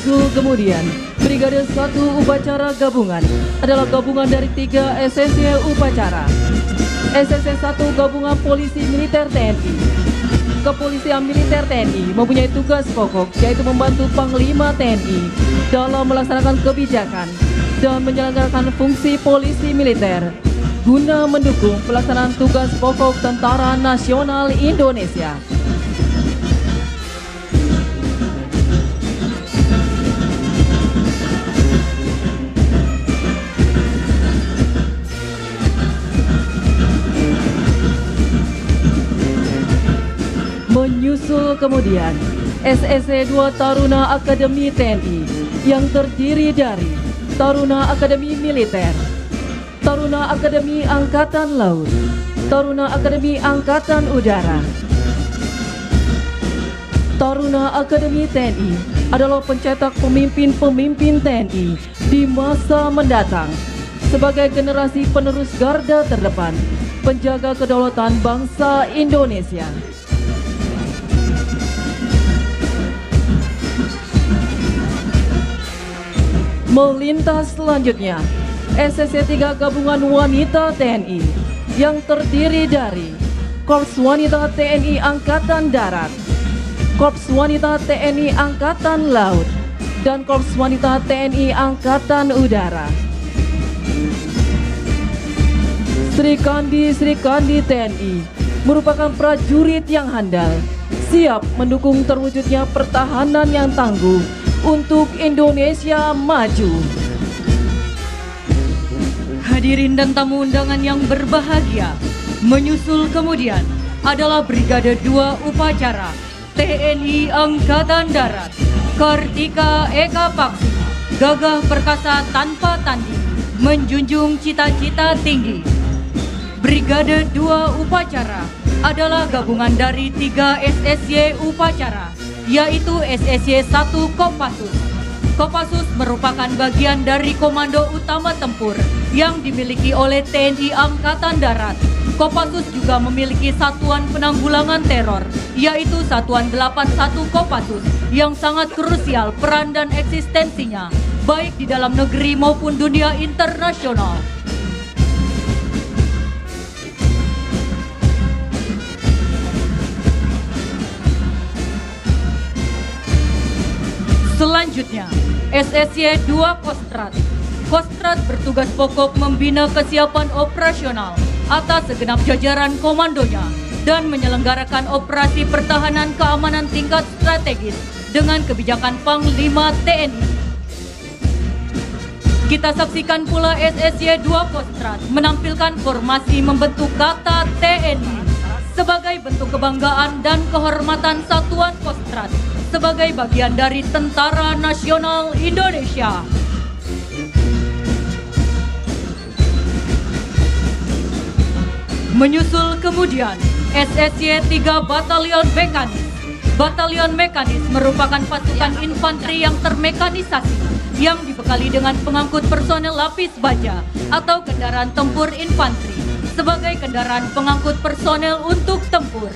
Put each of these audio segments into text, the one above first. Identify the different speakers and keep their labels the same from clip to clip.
Speaker 1: Menyusul kemudian, Brigade 1 Upacara Gabungan adalah gabungan dari 3 SSY Upacara. SSY 1 Gabungan Polisi Militer TNI. Kepolisian Militer TNI mempunyai tugas pokok yaitu membantu Panglima TNI dalam melaksanakan kebijakan dan menyelenggarakan fungsi polisi militer guna mendukung pelaksanaan tugas pokok Tentara Nasional Indonesia. Menyusul kemudian SSC 2 Taruna Akademi TNI yang terdiri dari Taruna Akademi Militer, Taruna Akademi Angkatan Laut, Taruna Akademi Angkatan Udara. Taruna Akademi TNI adalah pencetak pemimpin-pemimpin TNI di masa mendatang sebagai generasi penerus garda terdepan penjaga kedaulatan bangsa Indonesia. Melintas selanjutnya, SSC 3 Gabungan Wanita TNI yang terdiri dari Korps Wanita TNI Angkatan Darat, Korps Wanita TNI Angkatan Laut, dan Korps Wanita TNI Angkatan Udara. Sri Kandi TNI merupakan prajurit yang handal, siap mendukung terwujudnya pertahanan yang tangguh untuk Indonesia maju.
Speaker 2: Hadirin dan tamu undangan yang berbahagia, menyusul kemudian adalah Brigade 2 Upacara TNI Angkatan Darat, Kartika Eka Paksi, gagah perkasa tanpa tanding, menjunjung cita-cita tinggi. Brigade 2 Upacara adalah gabungan dari 3 SSY Upacara, yaitu SSY 1 Kopassus. Kopassus merupakan bagian dari Komando Utama Tempur yang dimiliki oleh TNI Angkatan Darat. Kopassus juga memiliki Satuan Penanggulangan Teror, yaitu Satuan 81 Kopassus, yang sangat krusial peran dan eksistensinya, baik di dalam negeri maupun dunia internasional. Selanjutnya, SSY 2 Kostrat. Kostrat bertugas pokok membina kesiapan operasional atas segenap jajaran komandonya dan menyelenggarakan operasi pertahanan keamanan tingkat strategis dengan kebijakan Panglima TNI. Kita saksikan pula SSY 2 Kostrat menampilkan formasi membentuk kata TNI sebagai bentuk kebanggaan dan kehormatan Satuan Kostrat sebagai bagian dari Tentara Nasional Indonesia. Menyusul kemudian SSY 3 Batalion Mekanis. Batalion Mekanis merupakan pasukan infanteri yang termekanisasi yang dibekali dengan pengangkut personel lapis baja atau kendaraan tempur infanteri sebagai kendaraan pengangkut personel untuk tempur.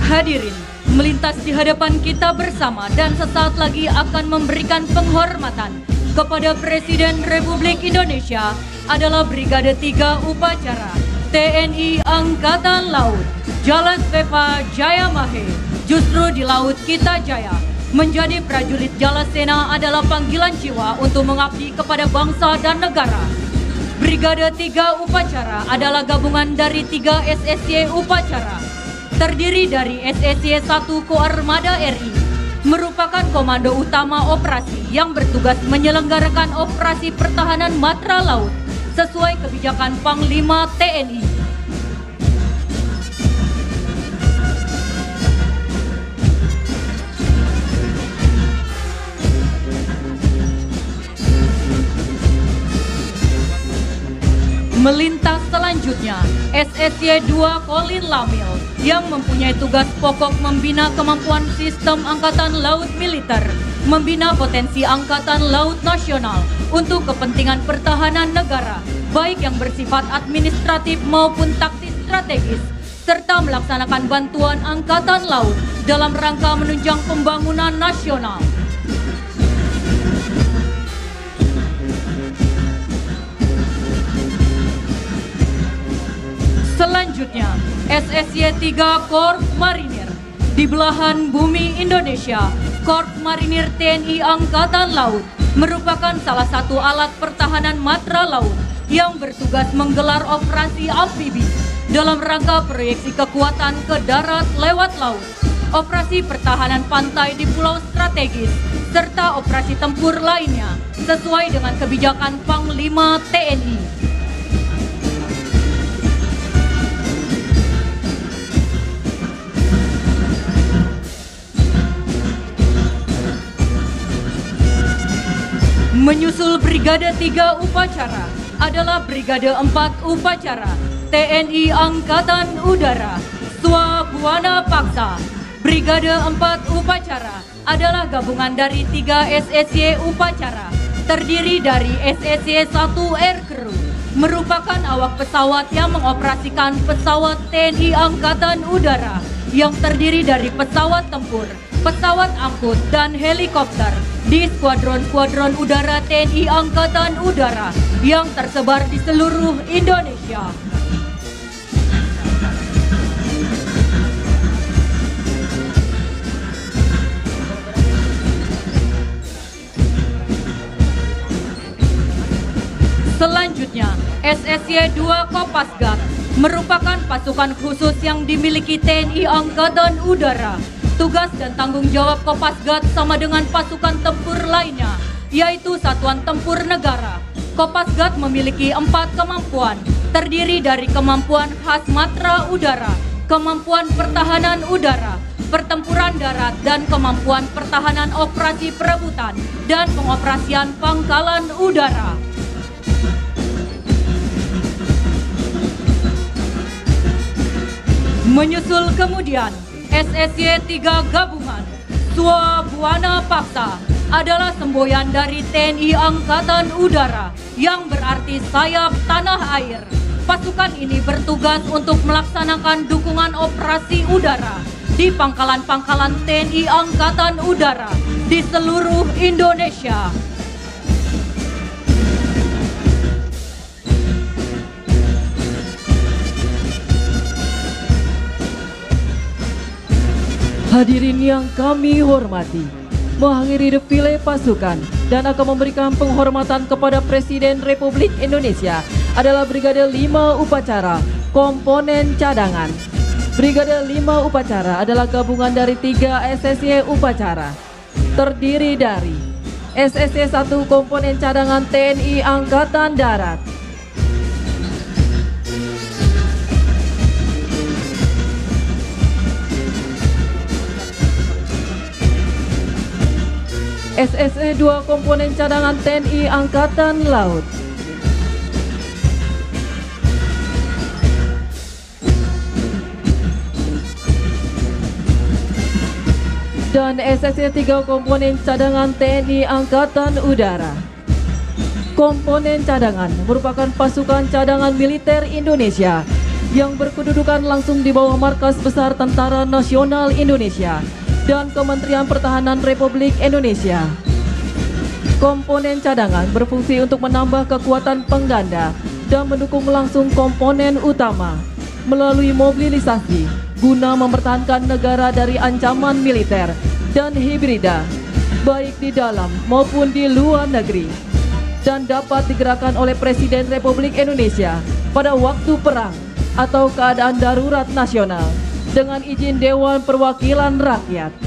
Speaker 2: Hadirin, melintas di hadapan kita bersama dan sesaat lagi akan memberikan penghormatan kepada Presiden Republik Indonesia adalah Brigade 3 Upacara TNI Angkatan Laut, Jalan Sveva Jaya Mahe. Justru di laut kita jaya. Menjadi prajurit Jalasena adalah panggilan jiwa untuk mengabdi kepada bangsa dan negara. Brigade 3 Upacara adalah gabungan dari 3 SSY Upacara. Terdiri dari SSY 1 Koarmada RI, merupakan komando utama operasi yang bertugas menyelenggarakan operasi pertahanan matra laut sesuai kebijakan Panglima TNI. Melintas selanjutnya, SSY 2 Kolin Lamil yang mempunyai tugas pokok membina kemampuan sistem angkatan laut militer, membina potensi angkatan laut nasional untuk kepentingan pertahanan negara, baik yang bersifat administratif maupun taktis strategis, serta melaksanakan bantuan angkatan laut dalam rangka menunjang pembangunan nasional. Selanjutnya, SSY 3 Korps Marinir. Di belahan bumi Indonesia, Korps Marinir TNI Angkatan Laut merupakan salah satu alat pertahanan matra laut yang bertugas menggelar operasi amfibi dalam rangka proyeksi kekuatan ke darat lewat laut, operasi pertahanan pantai di pulau strategis, serta operasi tempur lainnya sesuai dengan kebijakan Panglima TNI. Menyusul Brigade 3 Upacara adalah Brigade 4 Upacara TNI Angkatan Udara Swabuana Paksa. Brigade 4 Upacara adalah gabungan dari 3 SSY Upacara, terdiri dari SSY 1 Air Crew, merupakan awak pesawat yang mengoperasikan pesawat TNI Angkatan Udara yang terdiri dari pesawat tempur, pesawat angkut, dan helikopter di skuadron-skuadron udara TNI Angkatan Udara yang tersebar di seluruh Indonesia. Selanjutnya, SSY 2 Kopasgat merupakan pasukan khusus yang dimiliki TNI Angkatan Udara. Tugas dan tanggung jawab Kopasgat sama dengan pasukan tempur lainnya, yaitu Satuan Tempur Negara. Kopasgat memiliki 4 kemampuan, terdiri dari kemampuan khas matra udara, kemampuan pertahanan udara, pertempuran darat, dan kemampuan pertahanan operasi perebutan dan pengoperasian pangkalan udara. Menyusul kemudian, SSY 3 Gabungan Swabuana Paksa adalah semboyan dari TNI Angkatan Udara yang berarti sayap tanah air. Pasukan ini bertugas untuk melaksanakan dukungan operasi udara di pangkalan-pangkalan TNI Angkatan Udara di seluruh Indonesia.
Speaker 1: Hadirin yang kami hormati, mengakhiri defile pasukan dan akan memberikan penghormatan kepada Presiden Republik Indonesia adalah Brigade 5 Upacara Komponen Cadangan. Brigade 5 Upacara adalah gabungan dari 3 SSY Upacara, terdiri dari SSY 1 Komponen Cadangan TNI Angkatan Darat, SSY 2 Komponen Cadangan TNI Angkatan Laut, dan SSY 3 Komponen Cadangan TNI Angkatan Udara. Komponen cadangan merupakan pasukan cadangan militer Indonesia yang berkedudukan langsung di bawah Markas Besar Tentara Nasional Indonesia dan Kementerian Pertahanan Republik Indonesia. Komponen cadangan berfungsi untuk menambah kekuatan pengganda dan mendukung langsung komponen utama melalui mobilisasi guna mempertahankan negara dari ancaman militer dan hibrida, baik di dalam maupun di luar negeri, dan dapat digerakkan oleh Presiden Republik Indonesia pada waktu perang atau keadaan darurat nasional dengan izin Dewan Perwakilan Rakyat.